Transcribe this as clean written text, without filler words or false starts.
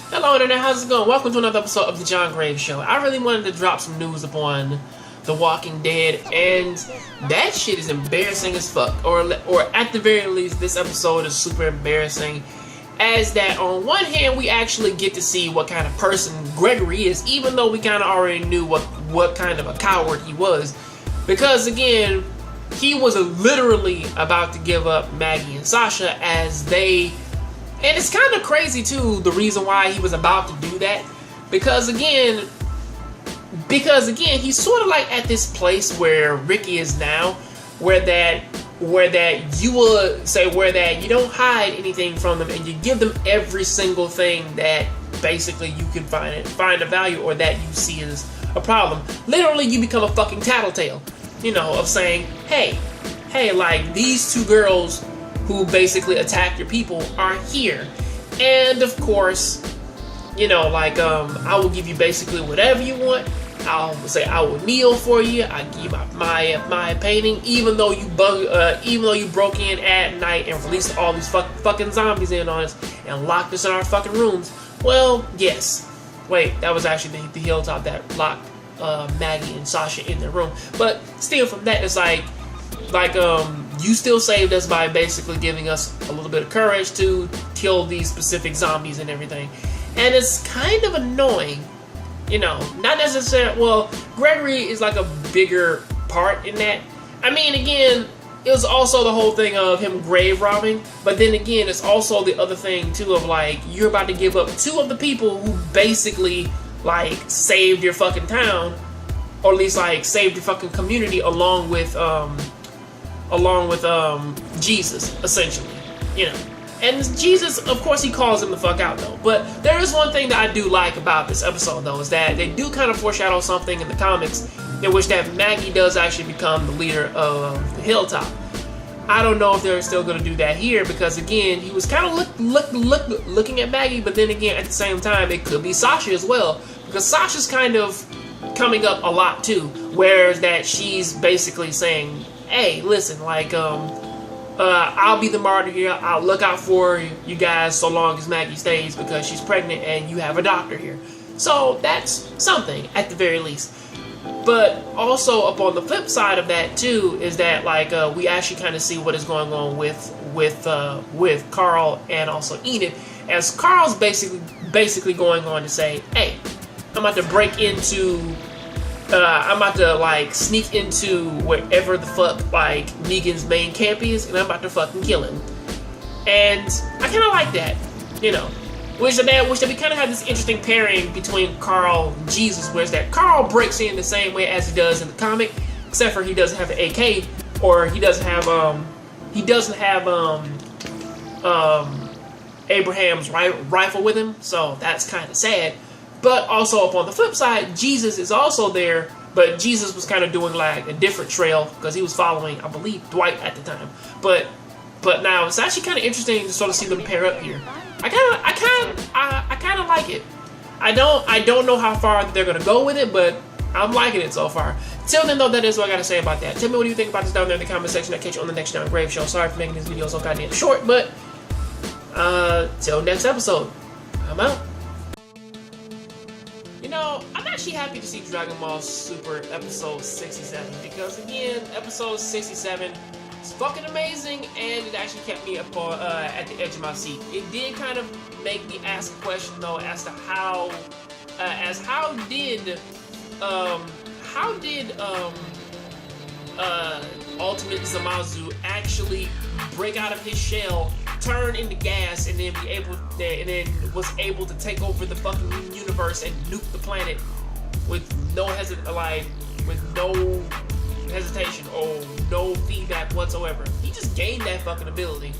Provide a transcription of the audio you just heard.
Hello Internet, how's it going? Welcome to another episode of the Jongravesshow. I really wanted to drop some news upon The Walking Dead, and that shit is embarrassing as fuck. Or at the very least, this episode is super embarrassing. As that, on one hand, we actually get to see what kind of person Gregory is, even though we kind of already knew what kind of a coward he was. Because again, he was literally about to give up Maggie and Sasha as they... And it's kind of crazy too, the reason why he was about to do that. Because again, he's sort of like at this place where Ricky is now, where that you would say where that you don't hide anything from them and you give them every single thing that basically you can find a value or that you see as a problem. Literally, you become a fucking tattletale, of saying, hey, like these two girls who basically attack your people are here, and of course, I will give you basically whatever you want. I'll say I will kneel for you. I give you my painting, even though you broke in at night and released all these fucking zombies in on us and locked us in our fucking rooms. Well, yes. Wait, that was actually the hilltop that locked Maggie and Sasha in their room. But still, from that, it's like you still saved us by basically giving us a little bit of courage to kill these specific zombies and everything. And it's kind of annoying, not necessarily, well, Gregory is like a bigger part in that. I mean, again, it was also the whole thing of him grave robbing, but then again, it's also the other thing too of like, you're about to give up two of the people who basically like saved your fucking town, or at least like saved your fucking community along with Jesus, essentially, And Jesus, of course, he calls him the fuck out, though. But there is one thing that I do like about this episode, though, is that they do kind of foreshadow something in the comics in which that Maggie does actually become the leader of the Hilltop. I don't know if they're still going to do that here, because, again, he was kind of looking at Maggie, but then again, at the same time, it could be Sasha as well, because Sasha's kind of coming up a lot, too, whereas that she's basically saying, hey, listen, like, I'll be the martyr here. I'll look out for you guys so long as Maggie stays because she's pregnant and you have a doctor here. So that's something, at the very least. But also, upon the flip side of that, too, is that, like, we actually kind of see what is going on with Carl and also Enid, as Carl's basically going on to say, hey, I'm about to break into... I'm about to, like, sneak into wherever the fuck, like, Negan's main camp is, and I'm about to fucking kill him. And I kind of like that, Which we kind of have this interesting pairing between Carl and Jesus, whereas that Carl breaks in the same way as he does in the comic, except for he doesn't have an AK, or he doesn't have Abraham's rifle with him, so that's kind of sad. But also, upon the flip side, Jesus is also there, but Jesus was kind of doing like a different trail because he was following, I believe, Dwight at the time. But now it's actually kind of interesting to sort of see them pair up here. I kind of like it. I don't know how far they're gonna go with it, but I'm liking it so far. Till then, though, that is what I gotta say about that. Tell me what you think about this down there in the comment section. I'll catch you on the next Jongravesshow. Sorry for making this video so goddamn short, but till next episode, I'm out. I'm actually happy to see Dragon Ball Super episode 67 because, again, episode 67 is fucking amazing, and it actually kept me up at the edge of my seat. It did kind of make me ask a question, though, as to how did Ultimate Zamasu actually break out of his shell, turn into gas, and then was able to take over the fucking universe and nuke the planet with no hesitation or no feedback whatsoever. He just gained that fucking ability.